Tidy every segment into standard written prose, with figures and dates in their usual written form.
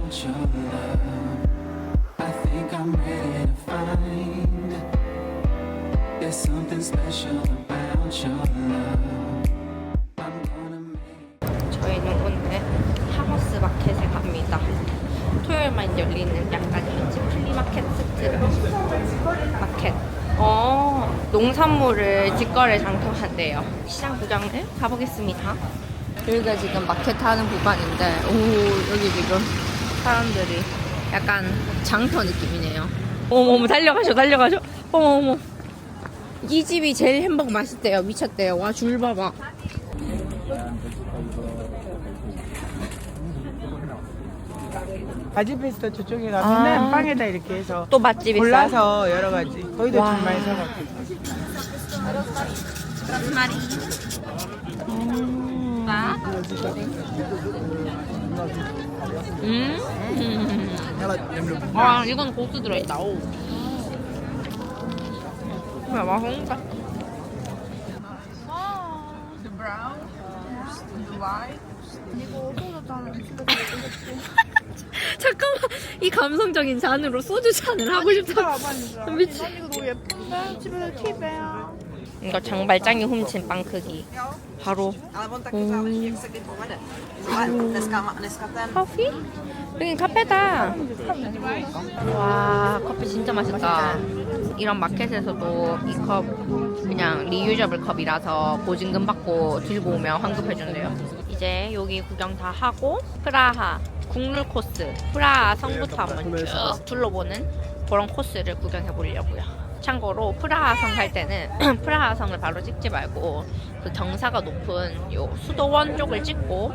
about your love. I think I'm ready to find there's something special about your love. I'm gonna make. 저희는 오늘 타머스 마켓에 갑니다. 토요일만 열리는 약간 현지 플리마켓 스트릿 마켓. 농산물을 직거래 장터한대요. 시장 구경을 가보겠습니다. 여기가 지금 마켓 하는 구간인데, 여기 지금 사람들이 약간 장터 느낌이네요. 어머, 달려가셔. 어머. 이 집이 제일 햄버거 맛있대요. 미쳤대요. 와, 줄 봐봐. 바지페스토 저쪽에 가면은 빵에다 이렇게 해서 또 맛집 있어요? 골라서 여러 가지 거기도 와. 줄 많이 서가지고 이건 고수 들어있다. 오. 야, 맛있다. 잠깐만, 이 감성적인 잔으로 소주 잔을 하고 싶다. 미치. 이거 너무 예쁜데? 집에서 팁이야. 이거 장발장이 훔친 빵 크기. 바로. 커피? 여긴 카페다. 와, 커피 진짜 맛있다. 이런 마켓에서도 이 컵 그냥 리유저블 컵이라서 보증금 받고 들고 오면 환급해준대요. 이제 여기 구경 다 하고 프라하 국룰 코스, 프라하 성부터 한번 쭉 둘러보는 그런 코스를 구경해 보려고요. 참고로 프라하 성 갈 때는 프라하 성을 바로 찍지 말고 그 경사가 높은 요 수도원 쪽을 찍고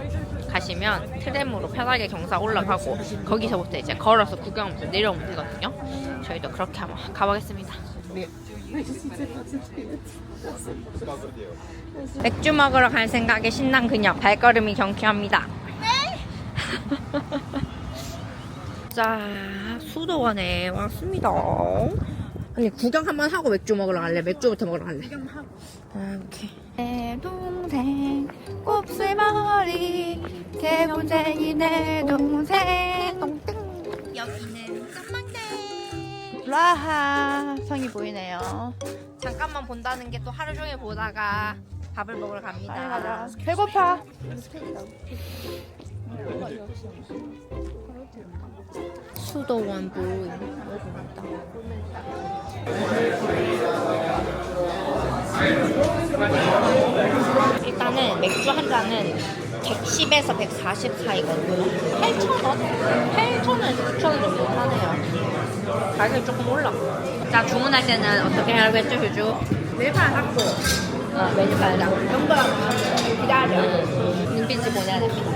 가시면 트램으로 편하게 경사 올라가고 거기서부터 이제 걸어서 구경하면서 내려오면 되거든요. 저희도 그렇게 한번 가보겠습니다. 맥주 먹으러 갈 생각에 신난 그녀 발걸음이 경쾌합니다. 자, 수도원에 왔습니다. 아니, 구경 한번 하고 맥주 먹으러 갈래? 맥주부터 먹으러 갈래? 구경하고. 오케이. 내 동생 곱슬머리 개구쟁이 내 동생 똥땡. 여기는 깜망대 라하 성이 보이네요. 잠깐만 본다는 게 또 하루 종일 보다가 밥을 먹으러 갑니다. 배고파. 수도원 부인. 일단은 맥주 한 잔은 110에서 140 사이거든요. 8,000원? 8,000원에서 9,000원 정도 하네요. 가격이 조금 올랐고. 자, 주문할 때는 어떻게 하라고 했죠, 휴주? 메뉴판 샀고 메뉴판이랑 정보랑 기다려. 눈빛을 보내야 됩니다.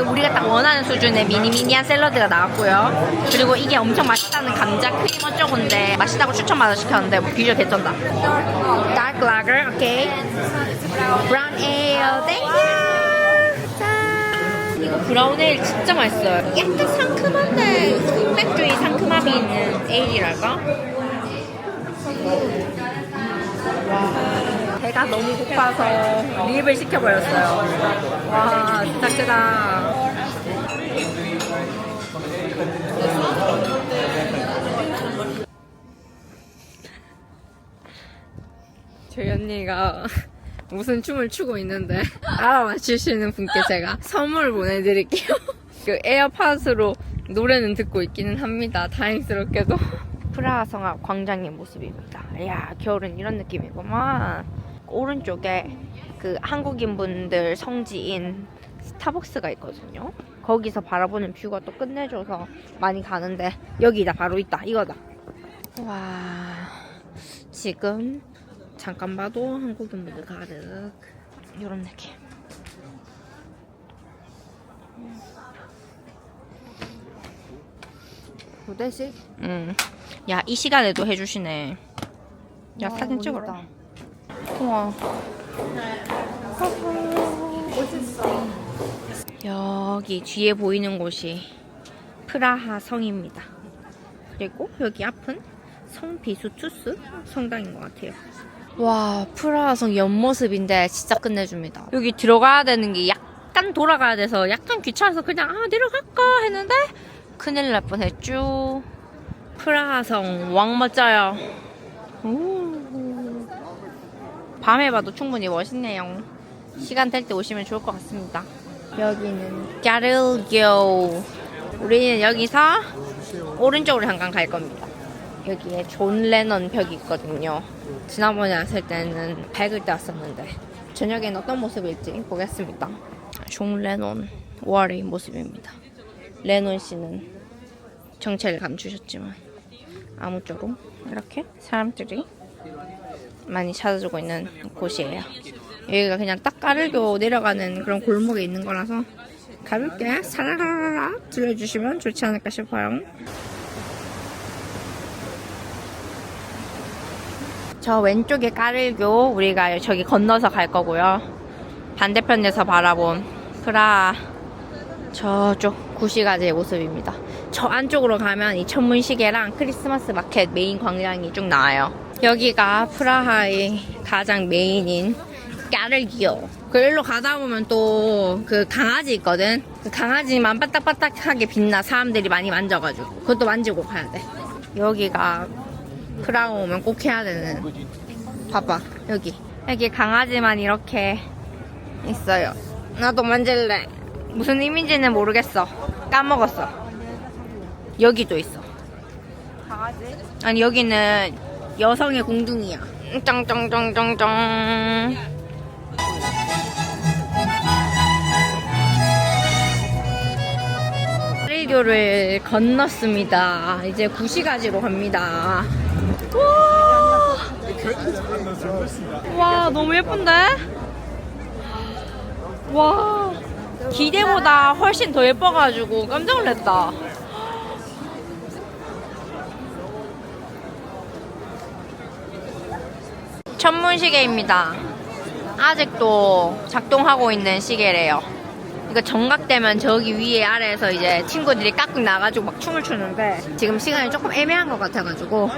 우리가 딱 원하는 수준의 미니미니한 샐러드가 나왔고요. 그리고 이게 엄청 맛있다는 감자 크림 어쩌고인데 맛있다고 추천받아 시켰는데 뭐 비주얼 개쩐다. Dark Lager, 오케이. Brown Ale, thank you. 짠. 이거 브라운 에일 진짜 맛있어요. 약간 상큼한데 흑맥주의 상큼함이 있는 에일이랄까? 배가 너무 고파서 립을 시켜버렸어요. 와, 진짜 크다. 저희 언니가 무슨 춤을 추고 있는데 알아맞히시는 분께 제가 선물을 보내드릴게요. 그 에어팟으로 노래는 듣고 있기는 합니다. 다행스럽게도. 프라하 성악 광장의 모습입니다. 이야, 겨울은 이런 느낌이구만. 오른쪽에 그 한국인분들 성지인 스타벅스가 있거든요. 거기서 바라보는 뷰가 또 끝내줘서 많이 가는데 여기다 바로 있다. 이거다. 와, 지금 잠깐 봐도 한국인분들 가득 이런 느낌. 부대식? 야, 이 시간에도 해주시네. 야, 사진 찍어라. 우와. 멋있어. 여기 뒤에 보이는 곳이 프라하 성입니다. 그리고 여기 앞은 성 비수투스 성당인 것 같아요. 와, 프라하성 옆모습인데 진짜 끝내줍니다. 여기 들어가야 되는 게 약간 돌아가야 돼서 약간 귀찮아서 그냥 내려갈까 했는데 큰일 날 뻔했죠. 프라하성 왕 멋져요. 오. 밤에 봐도 충분히 멋있네요. 시간 될 때 오시면 좋을 것 같습니다. 여기는 까를교. 우리는 여기서 오른쪽으로 잠깐 갈 겁니다. 여기에 존 레넌 벽이 있거든요. 지난번에 왔을 때는 밝을 때 왔었는데 저녁엔 어떤 모습일지 보겠습니다. 존 레논 월의 모습입니다. 레논 씨는 정체를 감추셨지만 아무쪼록 이렇게 사람들이 많이 찾아주고 있는 곳이에요. 여기가 그냥 딱 까르교 내려가는 그런 골목에 있는 거라서 가볍게 사라라라 들려주시면 좋지 않을까 싶어요. 저 왼쪽에 까르교, 우리가 저기 건너서 갈 거고요. 반대편에서 바라본 프라하 저쪽 구시가지의 모습입니다. 저 안쪽으로 가면 이 천문시계랑 크리스마스 마켓 메인 광장이 쭉 나와요. 여기가 프라하의 가장 메인인 까르기오. 그 일로 가다 보면 또 그 강아지 있거든. 그 강아지만 반딱반딱하게 빛나. 사람들이 많이 만져가지고 그것도 만지고 가야 돼. 여기가 프라하 오면 꼭 해야 되는. 봐봐, 여기 강아지만 이렇게 있어요. 나도 만질래. 무슨 의미인지는 모르겠어. 까먹었어. 여기도 있어. 강아지? 아니, 여기는 여성의 공둥이야. 짱짱짱짱짱. 까르교를 건넜습니다. 이제 구시가지로 갑니다. 와, 너무 예쁜데? 와, 기대보다 훨씬 더 예뻐가지고 깜짝 놀랐다. 천문시계입니다. 아직도 작동하고 있는 시계래요. 이거 정각되면 저기 위에 아래에서 이제 친구들이 깍깍 나가지고 막 춤을 추는데 지금 시간이 조금 애매한 것 같아가지고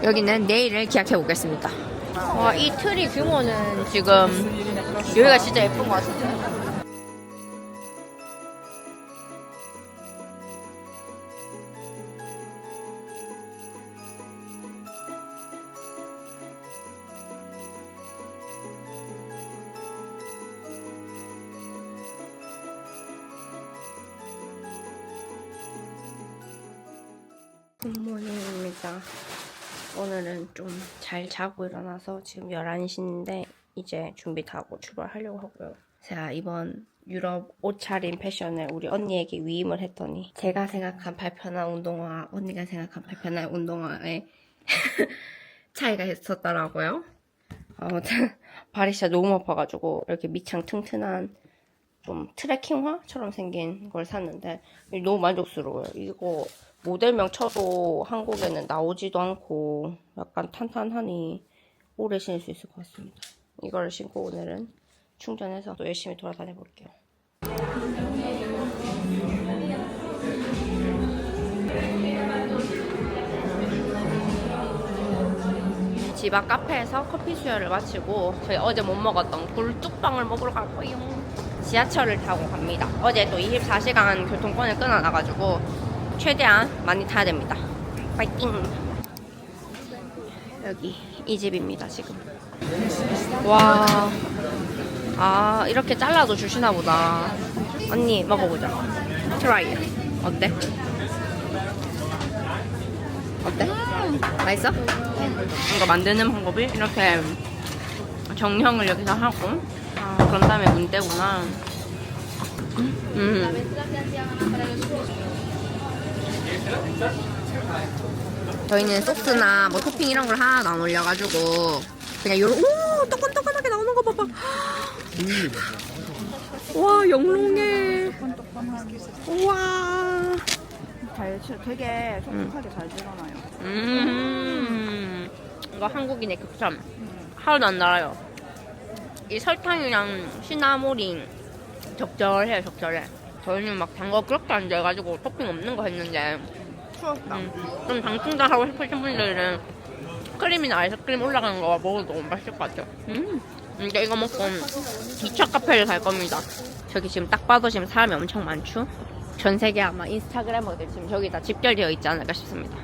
여기는 내일을 기약해 보겠습니다. 와, 이 트리 규모는 지금 여기가 진짜 예쁜 것 같은데. 굿모닝입니다. 오늘은 좀 잘 자고 일어나서 지금 11시인데 이제 준비 다 하고 출발하려고 하고요. 제가 이번 유럽 옷차림 패션을 우리 언니에게 위임을 했더니 제가 생각한 발편한 운동화와 언니가 생각한 발편한 운동화에 차이가 있었더라고요. 아무튼 발이 진짜 너무 아파가지고 이렇게 밑창 튼튼한 좀 트레킹화처럼 생긴 걸 샀는데 너무 만족스러워요. 이거 모델명 쳐도 한국에는 나오지도 않고 약간 탄탄하니 오래 신을 수 있을 것 같습니다. 이거를 신고 오늘은 충전해서 또 열심히 돌아다녀 볼게요. 집 앞 카페에서 커피 수혈을 마치고 저희 어제 못 먹었던 굴뚝빵을 먹으러 갈 거예요. 지하철을 타고 갑니다. 어제 또 24시간 교통권을 끊어놔가지고 최대한 많이 타야 됩니다. 파이팅! 여기 이 집입니다 지금. 와, 이렇게 잘라도 주시나 보다. 언니 먹어보자. 트라이. 어때? 어때? 맛있어? 이거 만드는 방법이 이렇게 정형을 여기서 하고 그런 다음에 문대구나. 저희는 소스나 뭐 토핑 이런 걸 하나도 안 올려가지고 그냥 요런 뜨끈뜨끈하게 나오는 거 봐봐. 와, 영롱해. 우와. 되게 촉촉하게 잘 드러나요. 이거 한국인의 극찬. 하나도 안 달아요. 이 설탕이랑 시나모린 적절해요, 적절해. 저희는 막 단 거 그렇게 안 돼가지고 토핑 없는 거 했는데 추웠다. 좀 당충전 하고 싶으신 분들은 크림이나 아이스크림 올라가는 거 먹어도 너무 맛있을 것 같아요. 이제 이거 먹고 2차 카페를 갈 겁니다. 저기 지금 딱 봐도 지금 사람이 엄청 많죠? 전 세계 아마 인스타그래머들 지금 저기 다 집결되어 있지 않을까 싶습니다.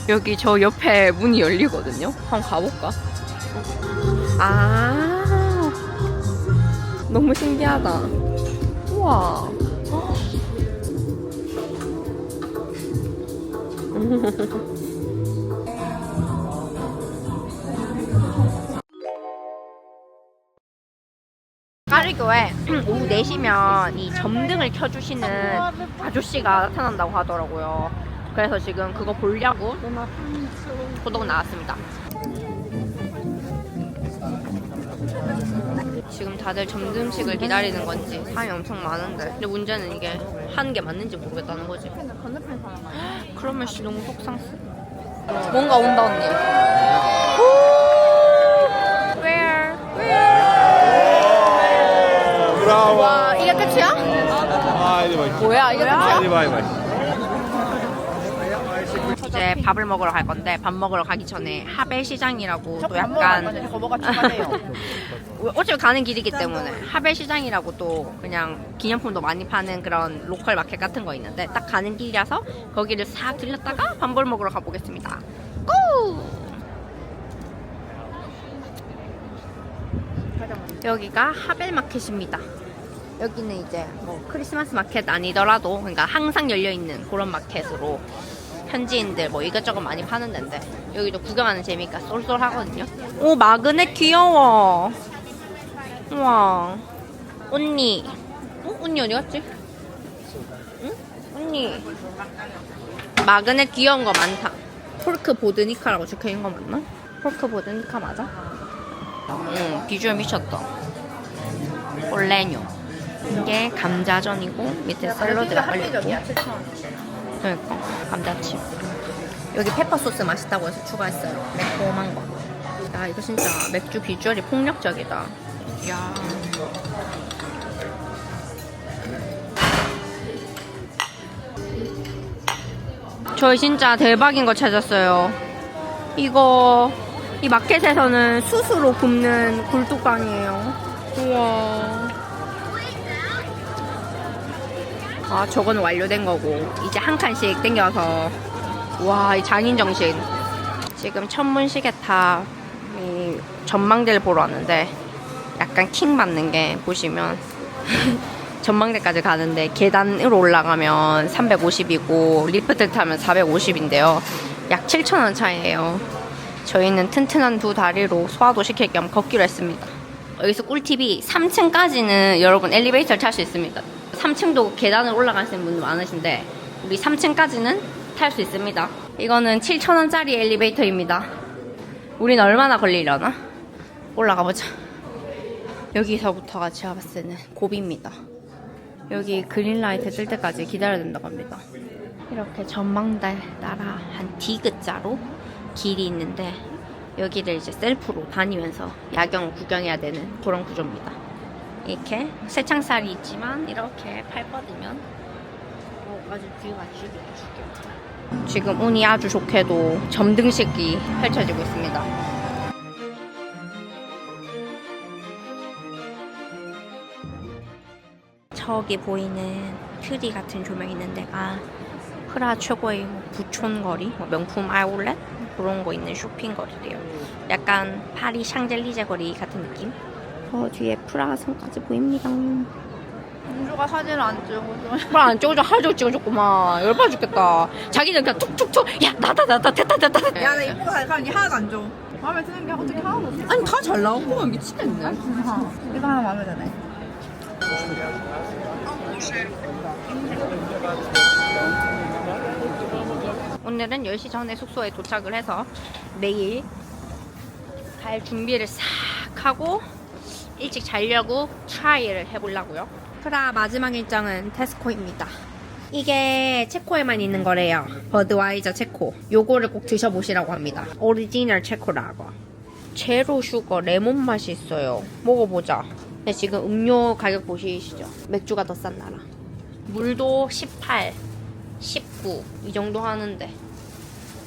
여기 저 옆에 문이 열리거든요. 한번 가볼까? 아, 너무 신기하다. 우와. 까리교에 오후 4시면 이 점등을 켜주시는 아저씨가 나타난다고 하더라고요. 그래서 지금 그거 보려고 구독 나왔습니다. 지금 다들 점심식을 기다리는 건지 사람이 엄청 많은데, 근데 문제는 이게 하는 게 맞는지 모르겠다는 거지. 그러면 씨 너무 속상해. 뭔가 온다 언니. Where? 와, 이게 끝이야? 뭐야, 이게 끝이야? 이제 밥을 먹으러 갈 건데, 밥 먹으러 가기 전에 하벨시장이라고 또 약간 어차피 가는 길이기 때문에 하벨시장이라고 또 그냥 기념품도 많이 파는 그런 로컬 마켓 같은 거 있는데, 딱 가는 길이라서 거기를 싹 들렸다가 밥을 먹으러 가보겠습니다. 고! 여기가 하벨마켓입니다. 여기는 이제 뭐 크리스마스 마켓 아니더라도 그러니까 항상 열려있는 그런 마켓으로 현지인들 뭐 이것저것 많이 파는 데인데, 여기도 구경하는 재미가 쏠쏠하거든요. 오, 마그넷 귀여워. 우와. 언니. 언니 어디 갔지? 응? 언니. 마그넷 귀여운 거 많다. 폴크 보드니카라고 적혀있는 거 맞나? 폴크 보드니카 맞아? 응, 비주얼 미쳤다. 올레뇨. 이게 감자전이고 밑에 샐러드가 깔려있고. 그러니까 감자칩. 여기 페퍼 소스 맛있다고 해서 추가했어요. 매콤한 거. 야, 이거 진짜 맥주 비주얼이 폭력적이다. 야. 저희 진짜 대박인 거 찾았어요. 이거 이 마켓에서는 숯으로 굽는 굴뚝빵이에요. 우와. 아, 저건 완료된 거고 이제 한 칸씩 땡겨서. 와, 이 장인정신. 지금 천문시계탑 이 전망대를 보러 왔는데 약간 킥 맞는 게, 보시면 전망대까지 가는데 계단으로 올라가면 350이고 리프트 타면 450인데요. 약 7,000원 차이예요. 저희는 튼튼한 두 다리로 소화도 시킬 겸 걷기로 했습니다. 여기서 꿀팁이 3층까지는 여러분 엘리베이터를 탈 수 있습니다. 3층도 계단을 올라가시는 분들 많으신데 우리 3층까지는 탈 수 있습니다. 이거는 7,000원짜리 엘리베이터입니다. 우린 얼마나 걸리려나? 올라가보자. 여기서부터가 제가 봤을 때는 고비입니다. 여기 그린라이트 뜰 때까지 기다려야 된다고 합니다. 이렇게 전망대 따라 한 D자로 길이 있는데 여기를 이제 셀프로 다니면서 야경 구경해야 되는 그런 구조입니다. 이렇게 새창살이 있지만 이렇게 팔 뻗으면 아주 뷰가 죽여요. 지금 운이 아주 좋게도 점등식이 펼쳐지고 있습니다. 저기 보이는 트리 같은 조명이 있는 데가 프라하 최고의 부촌거리, 명품 아울렛 그런 거 있는 쇼핑거리래요. 약간 파리 샹젤리제 거리 같은 느낌? 뒤에 프라하 성까지 보입니다. 공주가 사진을 안 찍어줘. 뭘 안 찍어줘? 하루 찍어줬구만. 열받아 죽겠다. 자기는 그냥 툭툭툭, 야, 나다, 됐다. 야, 나 이쁜 거 사니까 니 하나도 안 줘. 마음에 드는 게 어떻게 하나도 없어? 아니, 다 잘 나오고 미치겠네. 이거 하나 마음에 드네. 오늘은 10시 전에 숙소에 도착을 해서 내일 갈 준비를 싹 하고 일찍 자려고 트라이를 해보려고요. 프라하 마지막 일정은 테스코입니다. 이게 체코에만 있는 거래요. 버드와이저 체코. 요거를 꼭 드셔보시라고 합니다. 오리지널 체코라고. 제로 슈거 레몬 맛이 있어요. 먹어보자. 근데 지금 음료 가격 보시시죠? 맥주가 더 싼 나라. 물도 18, 19 이 정도 하는데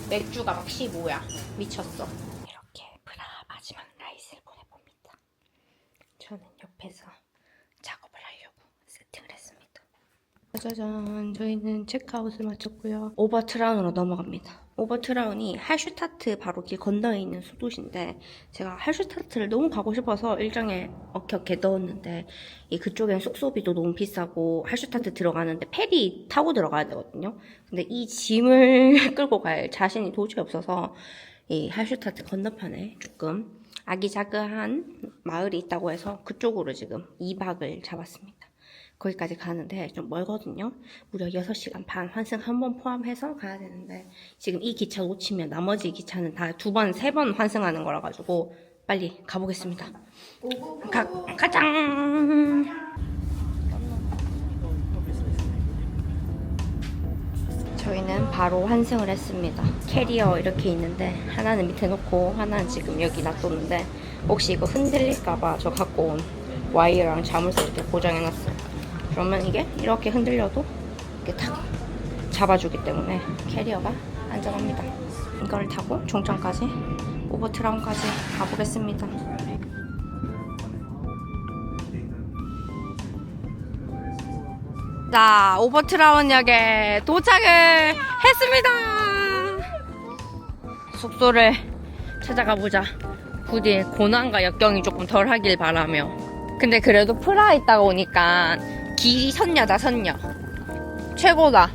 맥주가 막 15야. 미쳤어. 이렇게 프라하 마지막 나잇을 보내봅니다. 저는 옆에서 작업을 하려고 세팅을 했습니다. 짜자잔, 저희는 체크아웃을 마쳤고요. 오버트라운으로 넘어갑니다. 오버트라운이 할슈타트 바로 길 건너에 있는 수도시인데 제가 할슈타트를 너무 가고 싶어서 일정에 어떻게 넣었는데 그쪽엔 숙소비도 너무 비싸고 할슈타트 들어가는데 페리 타고 들어가야 되거든요. 근데 이 짐을 끌고 갈 자신이 도저히 없어서 이 할슈타트 건너편에 조금 아기자기한 마을이 있다고 해서 그쪽으로 지금 2박을 잡았습니다. 거기까지 가는데 좀 멀거든요. 무려 6시간 반 환승 한 번 포함해서 가야 되는데 지금 이 기차 놓치면 나머지 기차는 다 2번, 3번 환승하는 거라 가지고 빨리 가보겠습니다. 가장! 저희는 바로 환승을 했습니다. 캐리어 이렇게 있는데 하나는 밑에 놓고 하나는 지금 여기 놔뒀는데 혹시 이거 흔들릴까봐 저 갖고 온 와이어랑 자물쇠 이렇게 고정해놨어요. 그러면 이게 이렇게 흔들려도 이렇게 탁 잡아주기 때문에 캐리어가 안전합니다. 이걸 타고 종점까지 오버트라운까지 가보겠습니다. 자, 오버트라운역에 도착을 했습니다. 숙소를 찾아가 보자. 부디 고난과 역경이 조금 덜 하길 바라며. 근데 그래도 프라하 있다가 오니까 길이 선녀다, 선녀. 최고다.